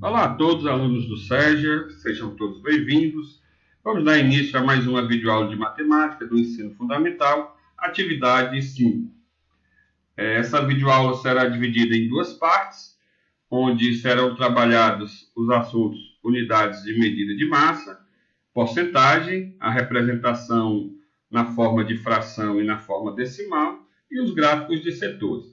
Olá a todos, alunos do SEGER, sejam todos bem-vindos. Vamos dar início a mais uma videoaula de matemática do ensino fundamental, atividade 5. Essa videoaula será dividida em duas partes, onde serão trabalhados os assuntos unidades de medida de massa, porcentagem, a representação na forma de fração e na forma decimal, e os gráficos de setores.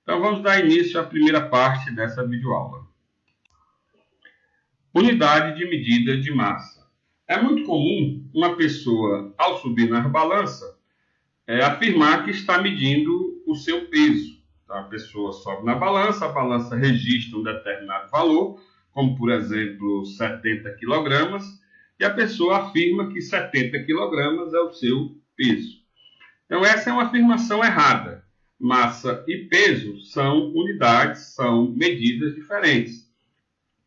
Então vamos dar início à primeira parte dessa videoaula. Unidade de medida de massa. É muito comum uma pessoa, ao subir na balança, afirmar que está medindo o seu peso. Então, a pessoa sobe na balança, a balança registra um determinado valor, como por exemplo 70 kg, e a pessoa afirma que 70 kg é o seu peso. Então essa é uma afirmação errada. Massa e peso são unidades, são medidas diferentes.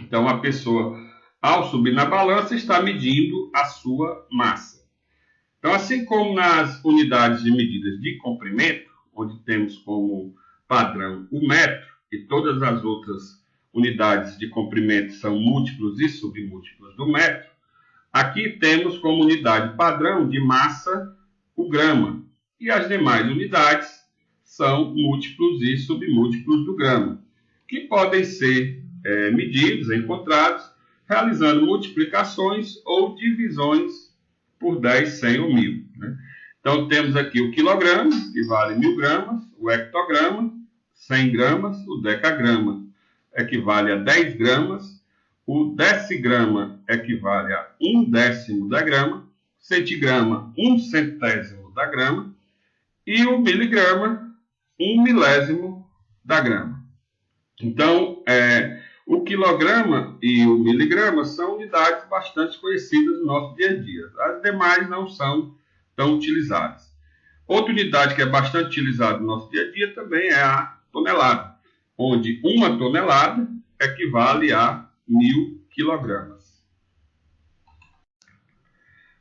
Então, a pessoa, ao subir na balança, está medindo a sua massa. Então, assim como nas unidades de medidas de comprimento, onde temos como padrão o metro, e todas as outras unidades de comprimento são múltiplos e submúltiplos do metro, aqui temos como unidade padrão de massa o grama, e as demais unidades são múltiplos e submúltiplos do grama, que podem ser medidos, encontrados, realizando multiplicações ou divisões por 10, 100 ou 1000. Né? Então, temos aqui o quilograma, que vale 1000 gramas, o hectograma, 100 gramas, o decagrama equivale a 10 gramas, o decigrama equivale a 1/10 da grama, centigrama, 1/100 da grama, e o miligrama, 1/1000 da grama. Então, o quilograma e o miligrama são unidades bastante conhecidas no nosso dia a dia. As demais não são tão utilizadas. Outra unidade que é bastante utilizada no nosso dia a dia também é a tonelada, onde uma tonelada equivale a 1000 quilogramas.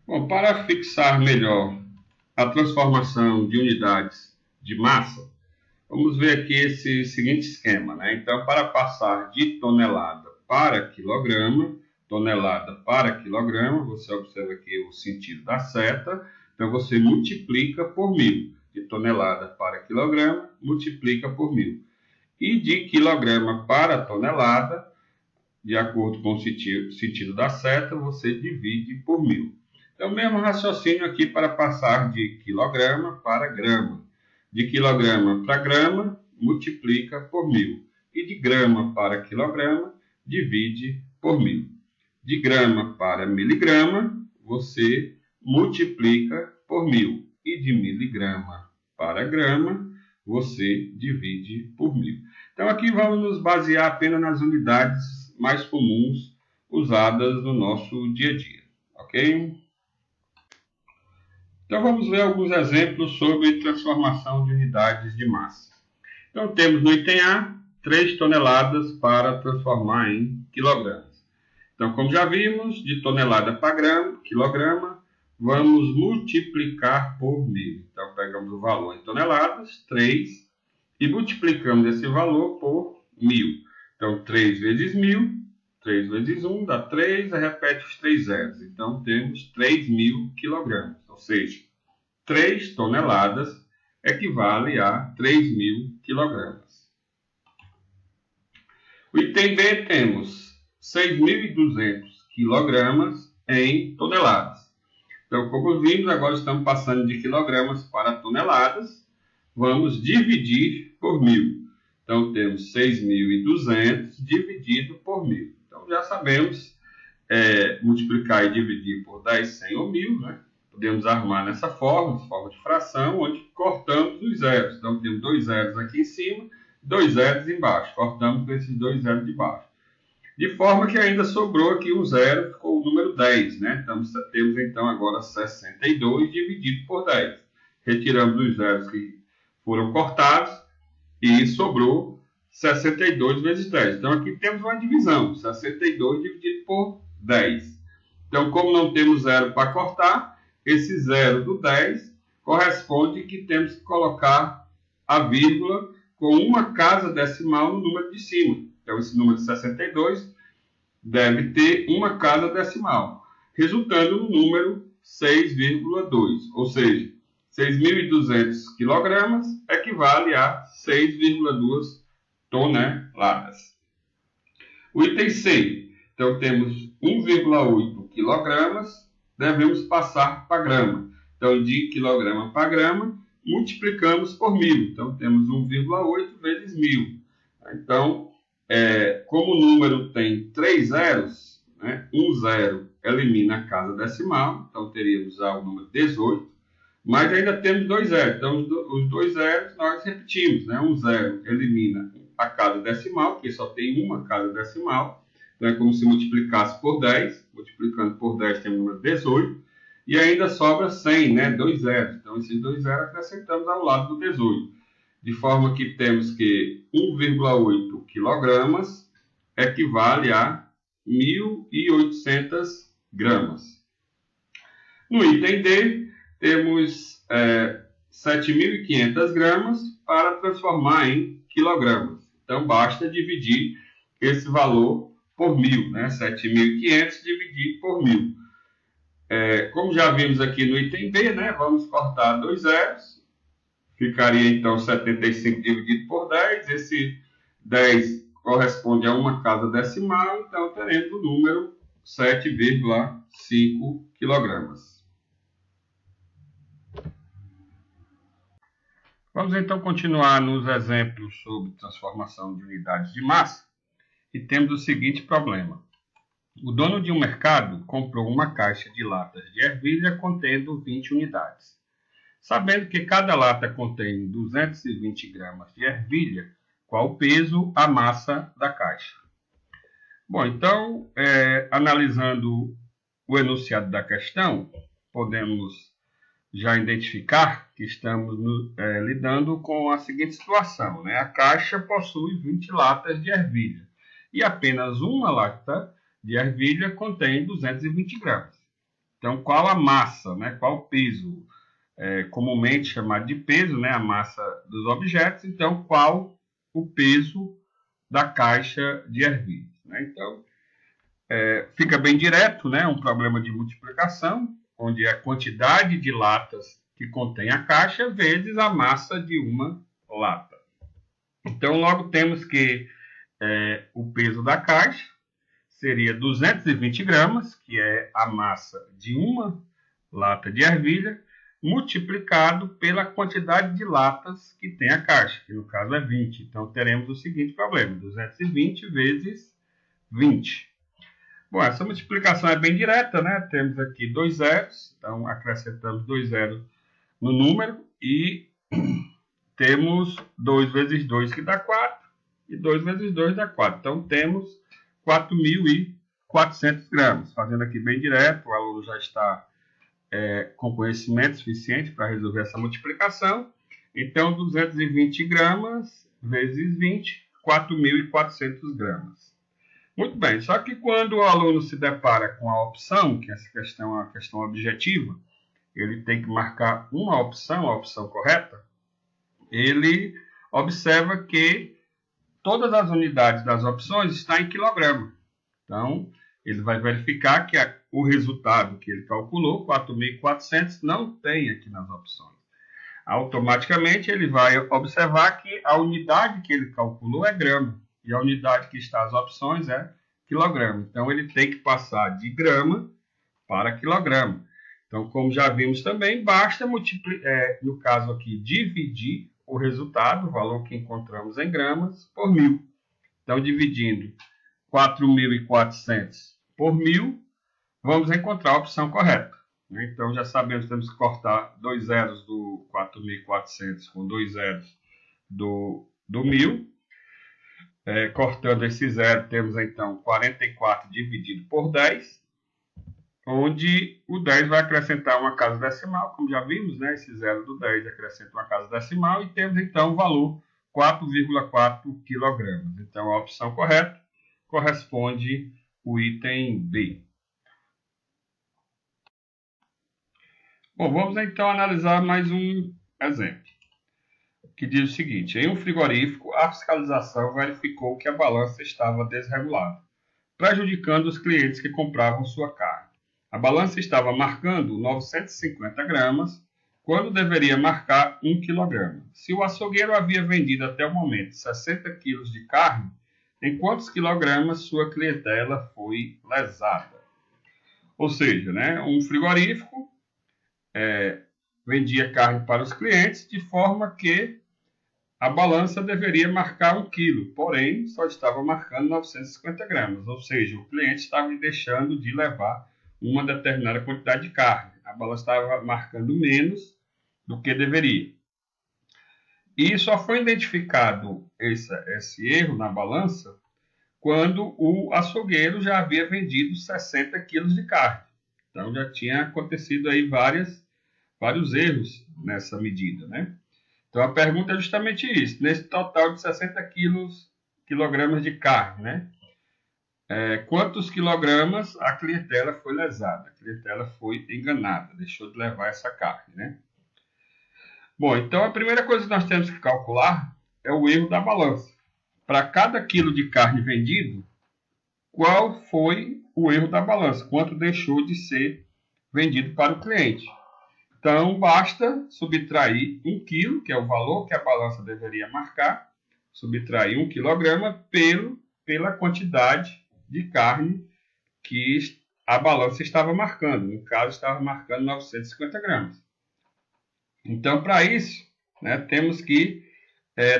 Bom, para fixar melhor a transformação de unidades de massa, vamos ver aqui esse seguinte esquema, né? Então, para passar de tonelada para quilograma, você observa aqui o sentido da seta. Então, você multiplica por 1000. De tonelada para quilograma, multiplica por 1000. E de quilograma para tonelada, de acordo com o sentido da seta, você divide por 1000. Então, o mesmo raciocínio aqui para passar de quilograma para grama. De quilograma para grama, multiplica por 1000. E de grama para quilograma, divide por 1000. De grama para miligrama, você multiplica por 1000. E de miligrama para grama, você divide por 1000. Então, aqui vamos nos basear apenas nas unidades mais comuns usadas no nosso dia a dia. Ok? Então, vamos ver alguns exemplos sobre transformação de unidades de massa. Então, temos no item A, 3 toneladas para transformar em quilogramas. Então, como já vimos, de tonelada para quilograma, vamos multiplicar por 1000. Então, pegamos o valor em toneladas, 3, e multiplicamos esse valor por 1000. Então, 3 vezes 1000, 3 vezes 1 dá 3, e repete os 3 zeros. Então, temos 3.000 quilogramas. Ou seja, 3 toneladas equivale a 3.000 quilogramas. O item B temos 6.200 quilogramas em toneladas. Então, como vimos, agora estamos passando de quilogramas para toneladas. Vamos dividir por 1000. Então, temos 6.200 dividido por 1000. Então, já sabemos multiplicar e dividir por 10, 100 ou 1000, né? Podemos armar nessa forma de fração, onde cortamos os zeros. Então, temos 2 zeros aqui em cima, 2 zeros embaixo. Cortamos com esses 2 zeros de baixo. De forma que ainda sobrou aqui um zero, ficou o número 10, né? Então, temos então agora 62 dividido por 10. Retiramos os zeros que foram cortados e sobrou 62 vezes 10. Então, aqui temos uma divisão, 62 dividido por 10. Então, como não temos zero para cortar, esse zero do 10 corresponde que temos que colocar a vírgula com uma casa decimal no número de cima. Então, esse número de 62 deve ter uma casa decimal, resultando no número 6,2, ou seja, 6.200 kg equivale a 6,2 toneladas. O item C, então temos 1,8 kg, devemos passar para grama. Então, de quilograma para grama, multiplicamos por 1.000. Então, temos 1,8 vezes 1.000. Então, como o número tem 3 zeros, né, um zero elimina a casa decimal, então teríamos o número 18, mas ainda temos 2 zeros. Então, os 2 zeros nós repetimos, né? Um zero elimina a casa decimal, que só tem uma casa decimal, então é como se multiplicasse por 10, multiplicando por 10 temos o número 18, e ainda sobra 100, né? 2 zeros. Então, esses 2 zeros acrescentamos ao lado do 18. De forma que temos que 1,8 kg equivale a 1.800 gramas. No item D, temos 7.500 gramas para transformar em quilogramas. Então, basta dividir esse valor por 1.000, né? 7.500 dividido por 1.000. Como já vimos aqui no item B, né? Vamos cortar 2 zeros. Ficaria, então, 75 dividido por 10. Esse 10 corresponde a uma casa decimal, então teremos o número 7,5 kg. Vamos, então, continuar nos exemplos sobre transformação de unidades de massa. E temos o seguinte problema. O dono de um mercado comprou uma caixa de latas de ervilha contendo 20 unidades. Sabendo que cada lata contém 220 gramas de ervilha, qual o peso, a massa da caixa? Bom, então, analisando o enunciado da questão, podemos já identificar que estamos lidando com a seguinte situação, né? A caixa possui 20 latas de ervilha e apenas uma lata de ervilha contém 220 gramas. Então, qual a massa, né? Qual o peso? Comumente chamado de peso, né? A massa dos objetos. Então, qual o peso da caixa de ervilha? Né? Então, fica bem direto, né? Um problema de multiplicação, onde é a quantidade de latas que contém a caixa vezes a massa de uma lata. Então, logo temos que o peso da caixa seria 220 gramas, que é a massa de uma lata de ervilha, multiplicado pela quantidade de latas que tem a caixa, que no caso é 20. Então, teremos o seguinte problema, 220 vezes 20. Bom, essa multiplicação é bem direta, né? Temos aqui 2 zeros, então acrescentamos 2 zeros no número e temos 2 vezes 2 que dá 4 e 2 vezes 2 dá 4. Então temos 4.400 gramas. Fazendo aqui bem direto, o aluno já está com conhecimento suficiente para resolver essa multiplicação. Então 220 gramas vezes 20, 4.400 gramas. Muito bem, só que quando o aluno se depara com a opção, que essa questão é uma questão objetiva, ele tem que marcar uma opção, a opção correta, ele observa que todas as unidades das opções estão em quilograma. Então, ele vai verificar que o resultado que ele calculou, 4.400, não tem aqui nas opções. Automaticamente, ele vai observar que a unidade que ele calculou é grama. E a unidade que está nas opções é quilograma. Então, ele tem que passar de grama para quilograma. Então, como já vimos também, basta no caso aqui, dividir o resultado, o valor que encontramos em gramas, por 1.000. Então, dividindo 4.400 por 1.000, vamos encontrar a opção correta. Então, já sabemos que temos que cortar 2 zeros do 4.400 com 2 zeros do 1.000. Cortando esse zero, temos então 44 dividido por 10, onde o 10 vai acrescentar uma casa decimal, como já vimos, né? Esse zero do 10 acrescenta uma casa decimal e temos então o valor 4,4 kg. Então a opção correta corresponde o item B. Bom, vamos então analisar mais um exemplo, que diz o seguinte: em um frigorífico, a fiscalização verificou que a balança estava desregulada. prejudicando os clientes que compravam sua carne. A balança estava marcando 950 gramas, quando deveria marcar 1 kg. Se o açougueiro havia vendido até o momento 60 kg de carne, em quantos quilogramas sua clientela foi lesada? Ou seja, né, um frigorífico vendia carne para os clientes de forma que a balança deveria marcar 1 quilo, porém só estava marcando 950 gramas, ou seja, o cliente estava deixando de levar uma determinada quantidade de carne. A balança estava marcando menos do que deveria. E só foi identificado esse erro na balança quando o açougueiro já havia vendido 60 quilos de carne. Então já tinha acontecido aí vários erros nessa medida, né? Então a pergunta é justamente isso. Nesse total de 60 quilogramas de carne, né? Quantos quilogramas a clientela foi lesada? A clientela foi enganada, deixou de levar essa carne, né? Bom, então a primeira coisa que nós temos que calcular é o erro da balança. Para cada quilo de carne vendido, qual foi o erro da balança? Quanto deixou de ser vendido para o cliente? Então, basta subtrair 1 quilo, que é o valor que a balança deveria marcar, subtrair 1 quilograma pela quantidade de carne que a balança estava marcando. No caso, estava marcando 950 gramas. Então, para isso, né, temos que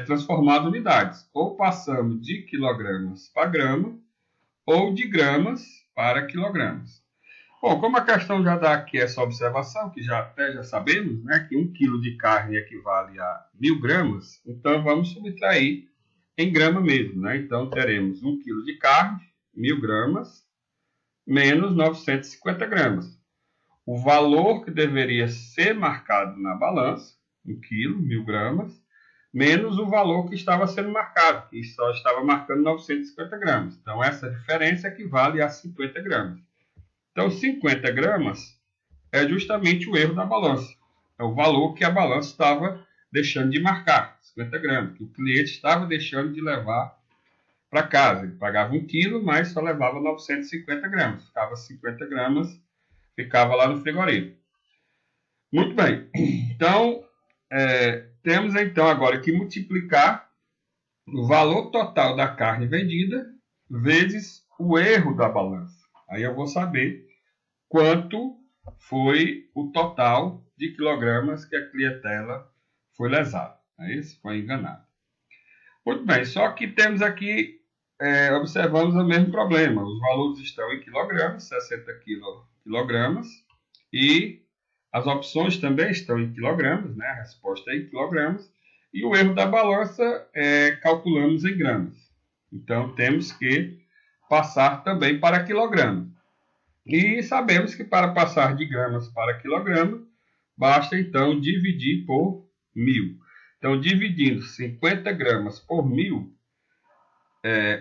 transformar as unidades. Ou passamos de quilogramas para grama, ou de gramas para quilogramas. Bom, como a questão já dá aqui essa observação, que já sabemos, né, que 1 quilo de carne equivale a 1.000 gramas, então vamos subtrair em grama mesmo, né? Então teremos 1 quilo de carne, 1.000 gramas, menos 950 gramas. O valor que deveria ser marcado na balança, 1 quilo, 1.000 gramas, menos o valor que estava sendo marcado, que só estava marcando 950 gramas. Então essa diferença equivale a 50 gramas. Então, 50 gramas é justamente o erro da balança. É o valor que a balança estava deixando de marcar, 50 gramas, que o cliente estava deixando de levar para casa. Ele pagava 1 quilo, mas só levava 950 gramas. Ficava 50 gramas, ficava lá no frigorífico. Muito bem. Então, temos então agora que multiplicar o valor total da carne vendida vezes o erro da balança. Aí eu vou saber quanto foi o total de quilogramas que a clientela foi lesada. Isso foi enganado. Muito bem, só que temos aqui, observamos o mesmo problema. Os valores estão em quilogramas, 60 quilogramas, e as opções também estão em quilogramas, né? A resposta é em quilogramas, e o erro da balança calculamos em gramas. Então temos que passar também para quilogramas. E sabemos que para passar de gramas para quilograma, basta então dividir por 1.000. Então, dividindo 50 gramas por 1.000,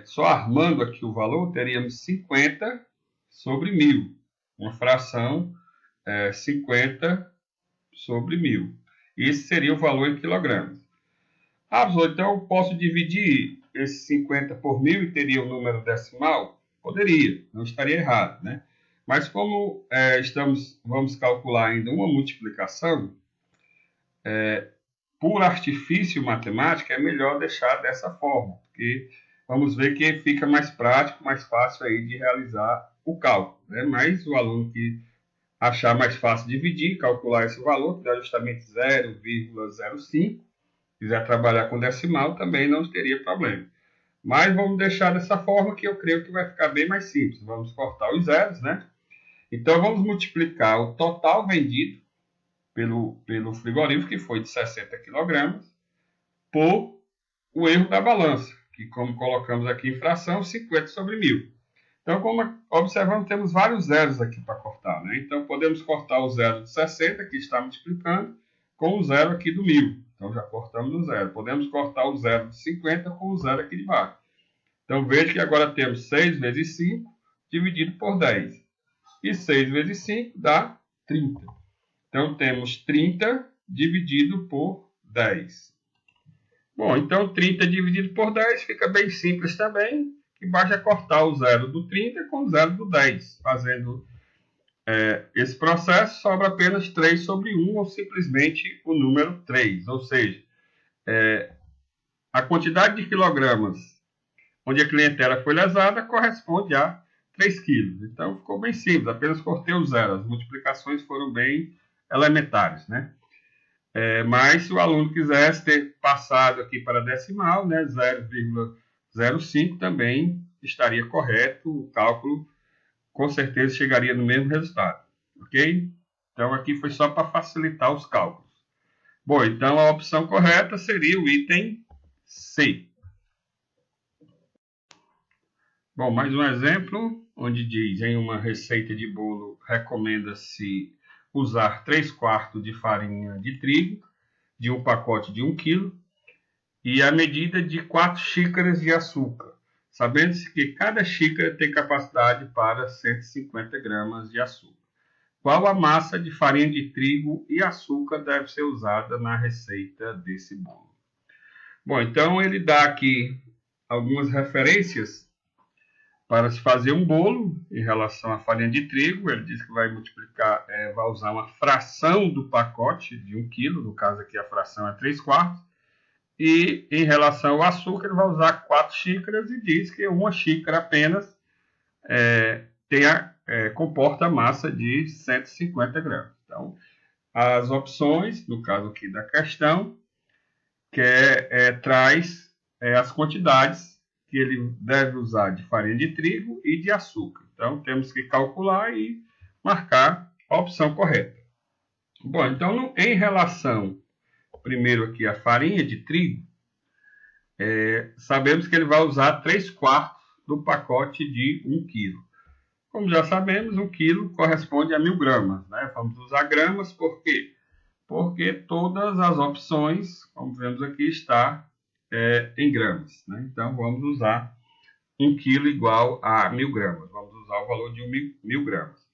só armando aqui o valor, teríamos 50 sobre 1.000. Uma fração 50 sobre 1.000. Esse seria o valor em quilogramas. Então eu posso dividir esse 50 por 1.000 e teria o número decimal? Poderia, não estaria errado, né? Mas como vamos calcular ainda uma multiplicação, por artifício matemático, é melhor deixar dessa forma, porque vamos ver que fica mais prático, mais fácil aí de realizar o cálculo, né? Mas o aluno que achar mais fácil dividir, calcular esse valor, que dá justamente 0,05, quiser trabalhar com decimal, também não teria problema. Mas vamos deixar dessa forma que eu creio que vai ficar bem mais simples. Vamos cortar os zeros, né? Então, vamos multiplicar o total vendido pelo frigorífico, que foi de 60 kg, por o erro da balança, que, como colocamos aqui em fração, 50 sobre 1.000. Então, como observamos, temos vários zeros aqui para cortar, né? Então, podemos cortar o zero de 60, que está multiplicando, com o zero aqui do 1.000. Então, já cortamos o zero. Podemos cortar o zero de 50 com o zero aqui de baixo. Então, veja que agora temos 6 vezes 5 dividido por 10. E 6 vezes 5 dá 30. Então, temos 30 dividido por 10. Bom, então 30 dividido por 10 fica bem simples também. que basta cortar o 0 do 30 com o 0 do 10. Fazendo esse processo, sobra apenas 3 sobre 1, ou simplesmente o número 3. Ou seja, a quantidade de quilogramas onde a clientela foi lesada corresponde a 3 quilos. Então, ficou bem simples, apenas cortei o 0. As multiplicações foram bem elementares, né? Mas se o aluno quisesse ter passado aqui para decimal, né, 0,05 também estaria correto, o cálculo com certeza chegaria no mesmo resultado, ok? Então aqui foi só para facilitar os cálculos. Bom, então a opção correta seria o item C. Bom, mais um exemplo, onde diz, em uma receita de bolo, recomenda-se usar 3/4 de farinha de trigo, de um pacote de 1 kg, e a medida de 4 xícaras de açúcar, sabendo-se que cada xícara tem capacidade para 150 gramas de açúcar. Qual a massa de farinha de trigo e açúcar deve ser usada na receita desse bolo? Bom, então ele dá aqui algumas referências para se fazer um bolo em relação à farinha de trigo. Ele diz que vai multiplicar, vai usar uma fração do pacote de 1 kg, no caso aqui a fração é 3/4. E em relação ao açúcar, ele vai usar 4 xícaras e diz que uma xícara apenas comporta massa de 150 gramas. Então, as opções, no caso aqui da questão, traz as quantidades que ele deve usar de farinha de trigo e de açúcar. Então, temos que calcular e marcar a opção correta. Bom, então, em relação, primeiro aqui, a farinha de trigo, sabemos que ele vai usar 3/4 do pacote de 1 kg. Como já sabemos, 1 kg corresponde a 1000 gramas. Né? Vamos usar gramas, por quê? Porque todas as opções, como vemos aqui, está em gramas. Né? Então, vamos usar 1 kg igual a 1000 gramas. Vamos usar o valor de 1000 gramas.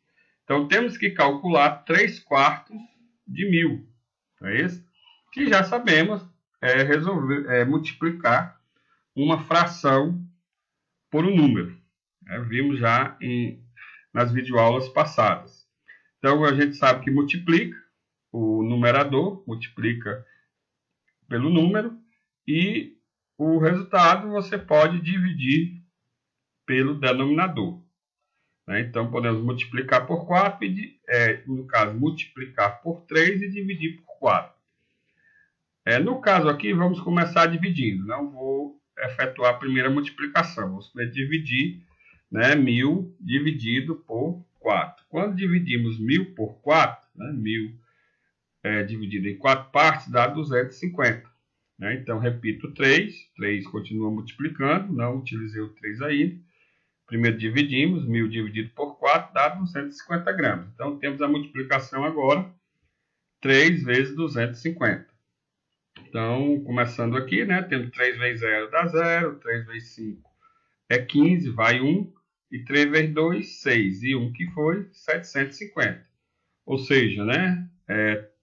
Então, temos que calcular 3/4 de 1000. Não é isso? Que já sabemos multiplicar uma fração por um número. Vimos já nas videoaulas passadas. Então, a gente sabe que multiplica o numerador, multiplica pelo número, e o resultado você pode dividir pelo denominador. Então, podemos multiplicar por 4, no caso, multiplicar por 3 e dividir por 4. No caso aqui, vamos começar dividindo. Não vou efetuar a primeira multiplicação. Vamos dividir 1000 dividido por 4. Quando dividimos 1000 por 4, 1000 dividido em 4 partes, dá 250. Então, repito 3. 3 continua multiplicando. Não utilizei o 3 ainda. Primeiro dividimos. 1000 dividido por 4 dá 250 gramas. Então, temos a multiplicação agora. 3 vezes 250. Então, começando aqui, temos 3 vezes 0 dá 0, 3 vezes 5 é 15, vai 1, e 3 vezes 2, 6, e 1 que foi 750. Ou seja,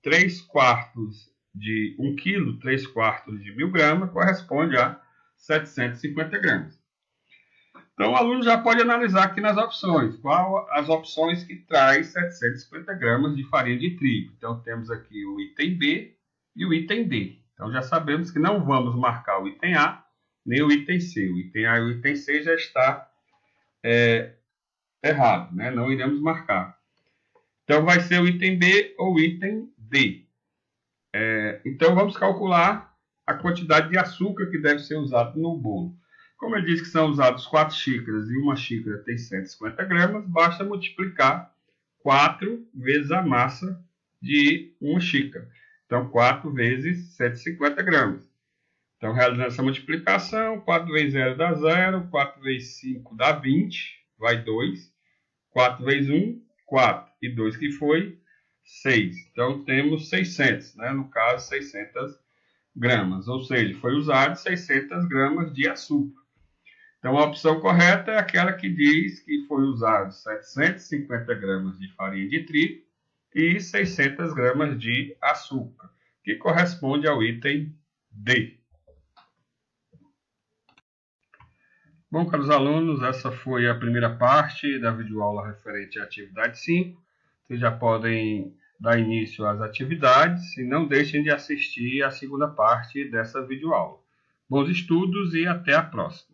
3/4 de 1 kg, 3/4 de 1000 gramas, corresponde a 750 gramas. Então, o aluno já pode analisar aqui nas opções, qual as opções que traz 750 gramas de farinha de trigo. Então, temos aqui o item B e o item D. Então, já sabemos que não vamos marcar o item A, nem o item C. O item A e o item C já está errado, não iremos marcar. Então, vai ser o item B ou o item D. Então, vamos calcular a quantidade de açúcar que deve ser usado no bolo. Como ele diz que são usados 4 xícaras e uma xícara tem 150 gramas, basta multiplicar 4 vezes a massa de uma xícara. Então, 4 vezes 150 gramas. Então, realizando essa multiplicação, 4 vezes 0 dá 0, 4 vezes 5 dá 20, vai 2. 4 vezes 1, 4. E 2 que foi 6. Então, temos 600, no caso, 600 gramas. Ou seja, foi usado 600 gramas de açúcar. Então, a opção correta é aquela que diz que foi usado 750 gramas de farinha de trigo e 600 gramas de açúcar, que corresponde ao item D. Bom, caros alunos, essa foi a primeira parte da videoaula referente à atividade 5. Vocês já podem dar início às atividades e não deixem de assistir a segunda parte dessa videoaula. Bons estudos e até a próxima.